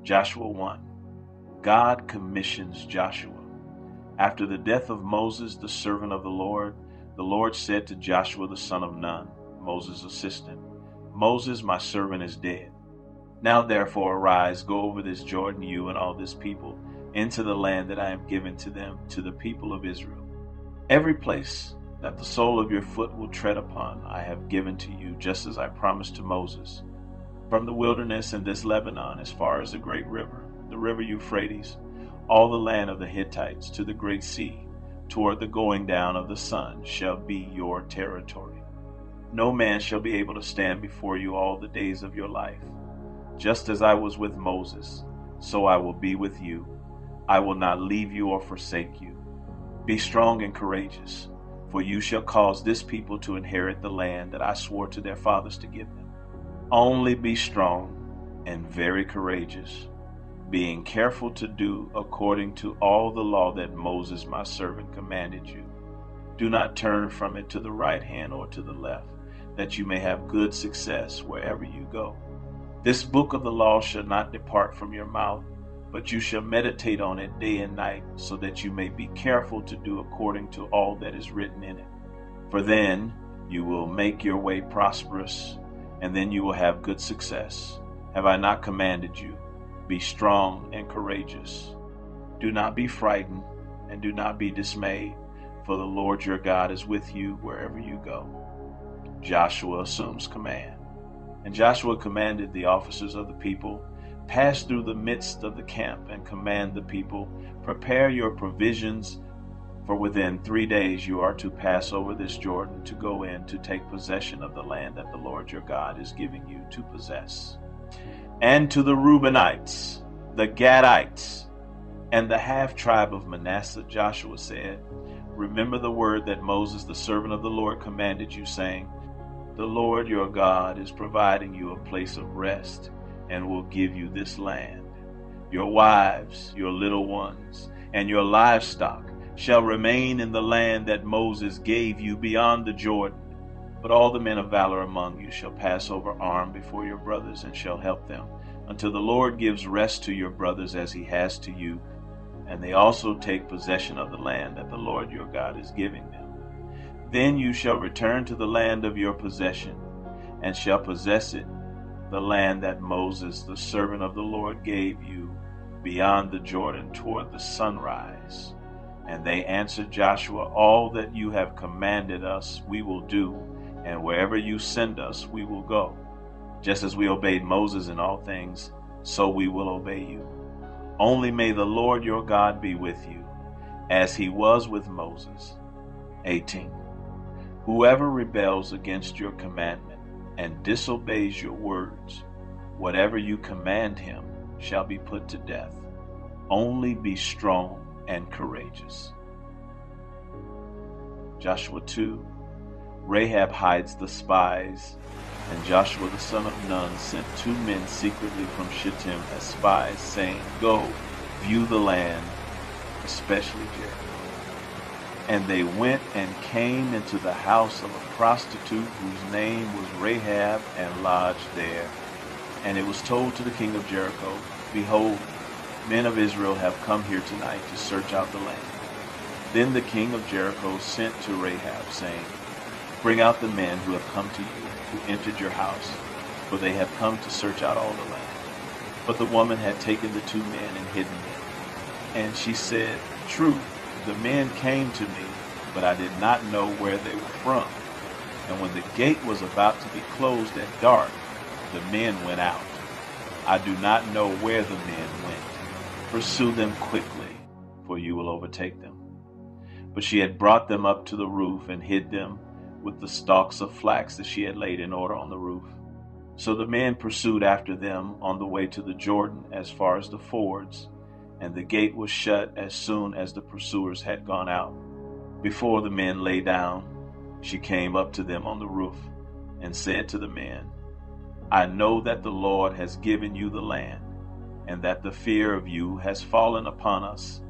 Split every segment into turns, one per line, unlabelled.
Joshua 1. God commissions Joshua. After the death of Moses, the servant of the Lord said to Joshua the son of Nun, Moses' assistant, Moses, my servant, is dead. Now therefore arise, go over this Jordan, you and all this people, into the land that I am giving to them, to the people of Israel. Every place that the sole of your foot will tread upon, I have given to you, just as I promised to Moses. From the wilderness and this Lebanon, as far as the great river, the river Euphrates, all the land of the Hittites to the great sea, toward the going down of the sun, shall be your territory. No man shall be able to stand before you all the days of your life. Just as I was with Moses, so I will be with you. I will not leave you or forsake you. Be strong and courageous, for you shall cause this people to inherit the land that I swore to their fathers to give them. Only be strong and very courageous, being careful to do according to all the law that Moses my servant commanded you. Do not turn from it to the right hand or to the left, that you may have good success wherever you go. This book of the law shall not depart from your mouth, but you shall meditate on it day and night, so that you may be careful to do according to all that is written in it. For then you will make your way prosperous, and then you will have good success. Have I not commanded you? Be strong and courageous. Do not be frightened, and do not be dismayed, for the Lord your God is with you wherever you go. Joshua assumes command. And Joshua commanded the officers of the people, pass through the midst of the camp and command the people, prepare your provisions, for within 3 days you are to pass over this Jordan to go in to take possession of the land that the Lord your God is giving you to possess. And to the Reubenites, the Gadites, and the half-tribe of Manasseh, Joshua said, remember the word that Moses, the servant of the Lord, commanded you, saying, the Lord your God is providing you a place of rest and will give you this land. Your wives, your little ones, and your livestock shall remain in the land that Moses gave you beyond the Jordan. But all the men of valor among you shall pass over armed before your brothers and shall help them, until the Lord gives rest to your brothers as he has to you, and they also take possession of the land that the Lord your God is giving them. Then you shall return to the land of your possession, and shall possess it, the land that Moses, the servant of the Lord, gave you beyond the Jordan toward the sunrise. And they answered Joshua, all that you have commanded us we will do, and wherever you send us we will go. Just as we obeyed Moses in all things, so we will obey you. Only may the Lord your God be with you, as he was with Moses. 18. Whoever rebels against your commandment and disobeys your words, whatever you command him shall be put to death. Only be strong and courageous. Joshua 2. Rahab hides the spies, and Joshua the son of Nun sent 2 men secretly from Shittim as spies, saying, go, view the land, especially Jericho. And they went and came into the house of a prostitute whose name was Rahab, and lodged there. And it was told to the king of Jericho, behold, men of Israel have come here tonight to search out the land. Then the king of Jericho sent to Rahab, saying, bring out the men who have come to you, who entered your house, for they have come to search out all the land. But the woman had taken the 2 men and hidden them. And she said, true, the men came to me, but I did not know where they were from. And when the gate was about to be closed at dark, the men went out. I do not know where the men went. Pursue them quickly, for you will overtake them. But she had brought them up to the roof and hid them with the stalks of flax that she had laid in order on the roof. So the men pursued after them on the way to the Jordan as far as the fords, and the gate was shut as soon as the pursuers had gone out. Before the men lay down, she came up to them on the roof and said to the men, I know that the Lord has given you the land, and that the fear of you has fallen upon us,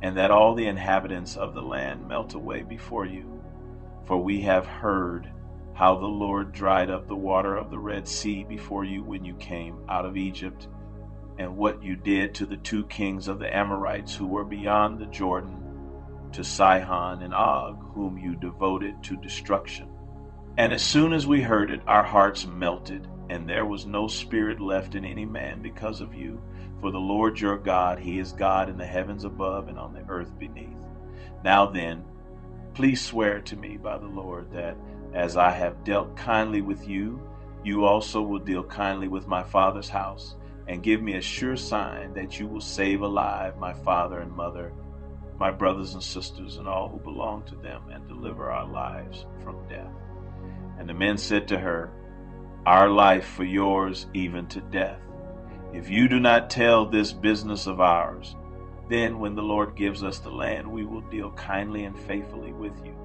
and that all the inhabitants of the land melt away before you. For we have heard how the Lord dried up the water of the Red Sea before you when you came out of Egypt, and what you did to the two kings of the Amorites who were beyond the Jordan, to Sihon and Og, whom you devoted to destruction. And as soon as we heard it, our hearts melted, and there was no spirit left in any man because of you. For the Lord your God, he is God in the heavens above and on the earth beneath. Now then, please swear to me by the Lord that as I have dealt kindly with you, you also will deal kindly with my father's house, and give me a sure sign that you will save alive my father and mother, my brothers and sisters, and all who belong to them, and deliver our lives from death. And the men said to her, Our life for yours, even to death. If you do not tell this business of ours, then when the Lord gives us the land, we will deal kindly and faithfully with you.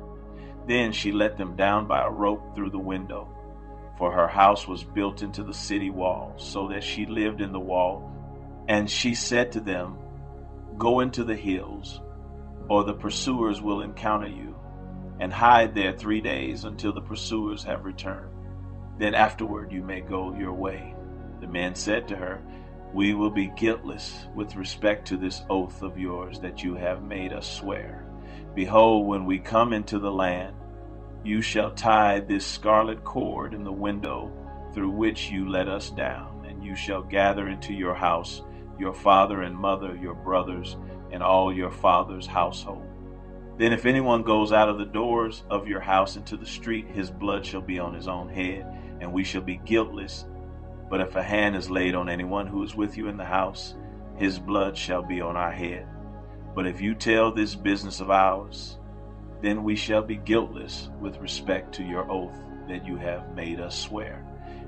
Then she let them down by a rope through the window, for her house was built into the city wall, so that she lived in the wall. And she said to them, Go into the hills, or the pursuers will encounter you, and hide there 3 days until the pursuers have returned. Then afterward you may go your way. The men said to her, We will be guiltless with respect to this oath of yours that you have made us swear. Behold, when we come into the land, you shall tie this scarlet cord in the window through which you let us down, and you shall gather into your house your father and mother, your brothers, and all your father's household. Then if anyone goes out of the doors of your house into the street, his blood shall be on his own head, and we shall be guiltless. But if a hand is laid on anyone who is with you in the house, his blood shall be on our head. But if you tell this business of ours, then we shall be guiltless with respect to your oath that you have made us swear.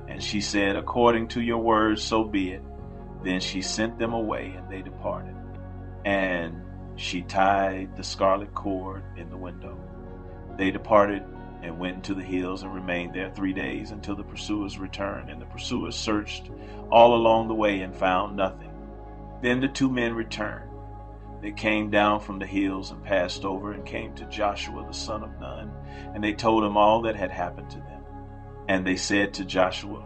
And she said, According to your words, so be it. Then she sent them away, and they departed. And she tied the scarlet cord in the window. They departed and went into the hills and remained there 3 days until the pursuers returned. And the pursuers searched all along the way and found nothing. Then the two men returned. They came down from the hills and passed over and came to Joshua the son of Nun, and they told him all that had happened to them. And they said to Joshua,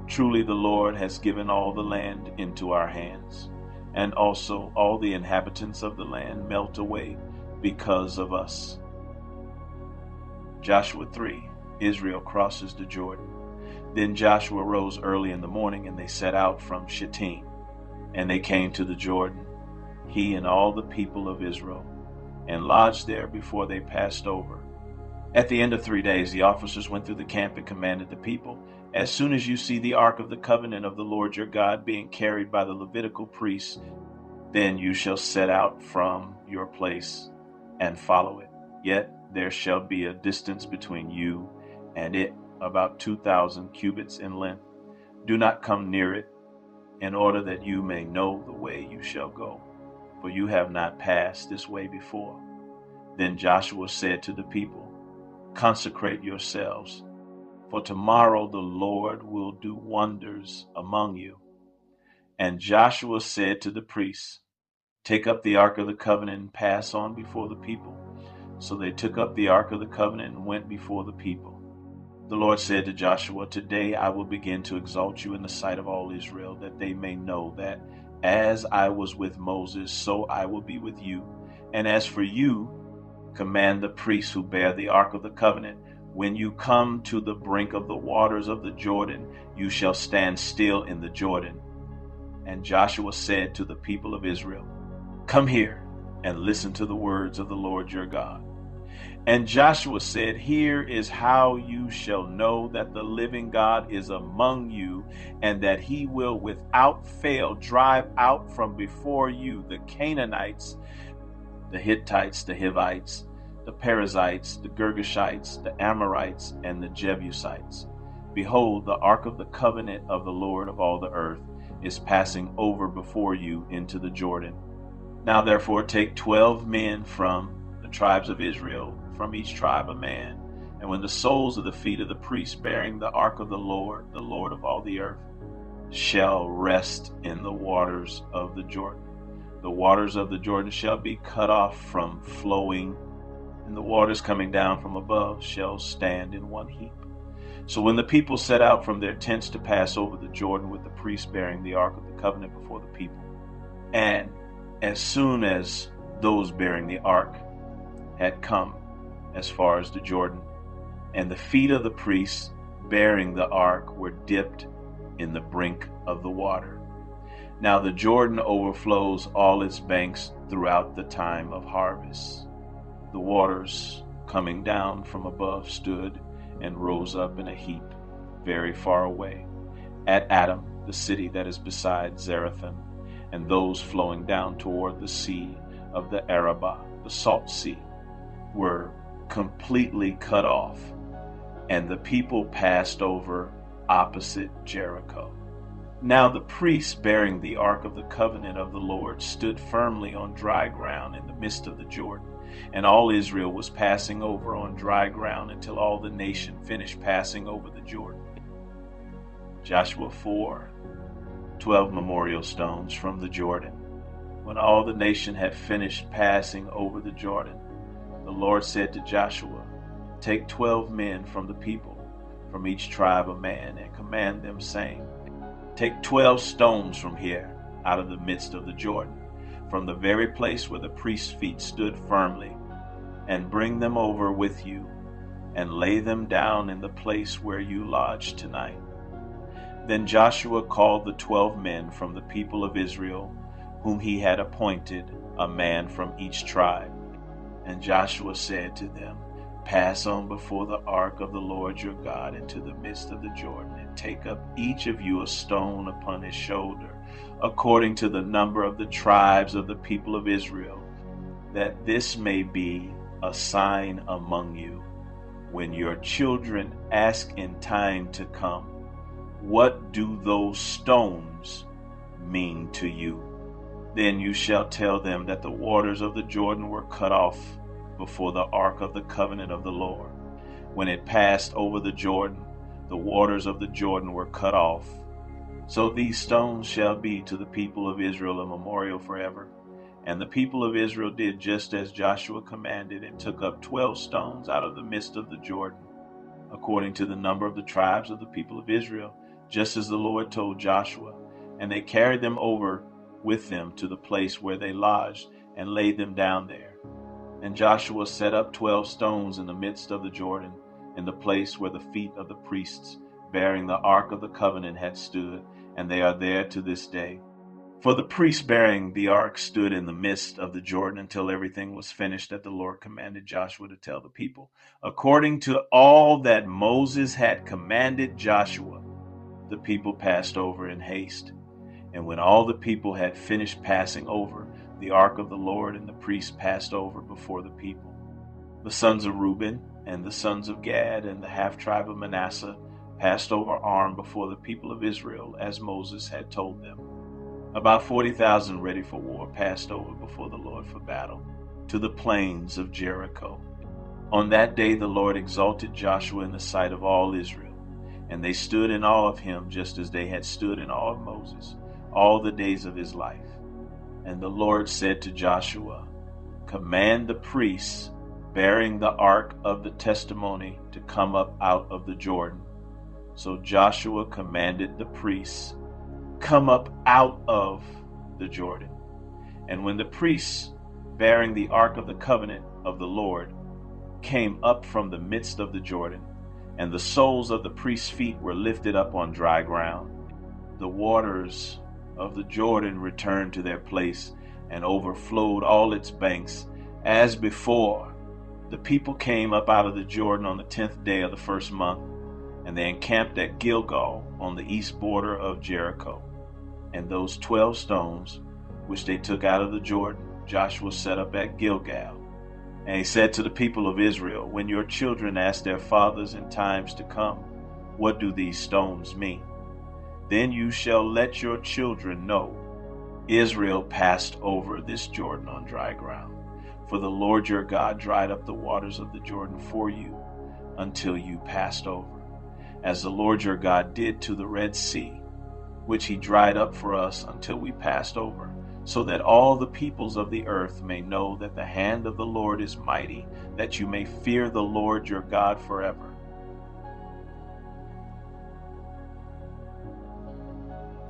Truly the Lord has given all the land into our hands, and also all the inhabitants of the land melt away because of us. Joshua 3. Israel crosses the Jordan. Then Joshua rose early in the morning, and they set out from Shittim. And they came to the Jordan, he and all the people of Israel, and lodged there before they passed over. At the end of 3 days, the officers went through the camp and commanded the people, As soon as you see the ark of the covenant of the Lord your God being carried by the Levitical priests, then you shall set out from your place and follow it. Yet there shall be a distance between you and it, about 2,000 cubits in length. Do not come near it, in order that you may know the way you shall go, for you have not passed this way before. Then Joshua said to the people, Consecrate yourselves, for tomorrow the Lord will do wonders among you. And Joshua said to the priests, Take up the ark of the covenant and pass on before the people. So they took up the ark of the covenant and went before the people. The Lord said to Joshua, Today I will begin to exalt you in the sight of all Israel, that they may know that as I was with Moses, so I will be with you. And as for you, command the priests who bear the ark of the covenant, when you come to the brink of the waters of the Jordan, you shall stand still in the Jordan. And Joshua said to the people of Israel, Come here and listen to the words of the Lord your God. And Joshua said, Here is how you shall know that the living God is among you, and that he will without fail drive out from before you the Canaanites, the Hittites, the Hivites, the Perizzites, the Girgashites, the Amorites, and the Jebusites. Behold, the ark of the covenant of the Lord of all the earth is passing over before you into the Jordan. Now therefore take 12 men from the tribes of Israel, from each tribe a man. And when the soles of the feet of the priests bearing the ark of the Lord of all the earth, shall rest in the waters of the Jordan, the waters of the Jordan shall be cut off from flowing, and the waters coming down from above shall stand in one heap. So when the people set out from their tents to pass over the Jordan with the priests bearing the ark of the covenant before the people, and as soon as those bearing the ark had come as far as the Jordan, and the feet of the priests bearing the ark were dipped in the brink of the water. Now the Jordan overflows all its banks throughout the time of harvest. The waters coming down from above stood and rose up in a heap very far away at Adam, the city that is beside Zarethan, and those flowing down toward the sea of the Arabah, the salt sea, were completely cut off, and the people passed over opposite Jericho. Now the priests bearing the ark of the covenant of the Lord stood firmly on dry ground in the midst of the Jordan, and all Israel was passing over on dry ground until all the nation finished passing over the Jordan. Joshua 4, 12 memorial stones from the Jordan. When all the nation had finished passing over the Jordan, the Lord said to Joshua, "Take 12 men from the people, from each tribe a man, and command them, saying, Take 12 stones from here, out of the midst of the Jordan, from the very place where the priest's feet stood firmly, and bring them over with you, and lay them down in the place where you lodge tonight." Then Joshua called the 12 men from the people of Israel, whom he had appointed, a man from each tribe. And Joshua said to them, "Pass on before the ark of the Lord your God into the midst of the Jordan, and take up each of you a stone upon his shoulder, according to the number of the tribes of the people of Israel, that this may be a sign among you. When your children ask in time to come, 'What do those stones mean to you?' then you shall tell them that the waters of the Jordan were cut off before the ark of the covenant of the Lord. When it passed over the Jordan, the waters of the Jordan were cut off. So these stones shall be to the people of Israel a memorial forever." And the people of Israel did just as Joshua commanded, and took up 12 stones out of the midst of the Jordan, according to the number of the tribes of the people of Israel, just as the Lord told Joshua. And they carried them over with them to the place where they lodged, and laid them down there. And Joshua set up 12 stones in the midst of the Jordan, in the place where the feet of the priests bearing the ark of the covenant had stood, and they are there to this day. For the priests bearing the ark stood in the midst of the Jordan until everything was finished that the Lord commanded Joshua to tell the people, according to all that Moses had commanded Joshua. The people passed over in haste. And when all the people had finished passing over, the ark of the Lord and the priests passed over before the people. The sons of Reuben and the sons of Gad and the half-tribe of Manasseh passed over armed before the people of Israel, as Moses had told them. About 40,000 ready for war passed over before the Lord for battle, to the plains of Jericho. On that day the Lord exalted Joshua in the sight of all Israel, and they stood in awe of him, just as they had stood in awe of Moses all the days of his life. And the Lord said to Joshua, "Command the priests bearing the ark of the testimony to come up out of the Jordan." So Joshua commanded the priests, "Come up out of the Jordan." And when the priests bearing the ark of the covenant of the Lord came up from the midst of the Jordan, and the soles of the priests' feet were lifted up on dry ground, the waters of the Jordan returned to their place and overflowed all its banks as before. The people came up out of the Jordan on the 10th day of the first month, and they encamped at Gilgal on the east border of Jericho. And those 12 stones which they took out of the Jordan, Joshua set up at Gilgal. And he said to the people of Israel, "When your children ask their fathers in times to come, 'What do these stones mean?' then you shall let your children know, Israel passed over this Jordan on dry ground. For the Lord your God dried up the waters of the Jordan for you until you passed over, as the Lord your God did to the Red Sea, which he dried up for us until we passed over, so that all the peoples of the earth may know that the hand of the Lord is mighty, that you may fear the Lord your God forever.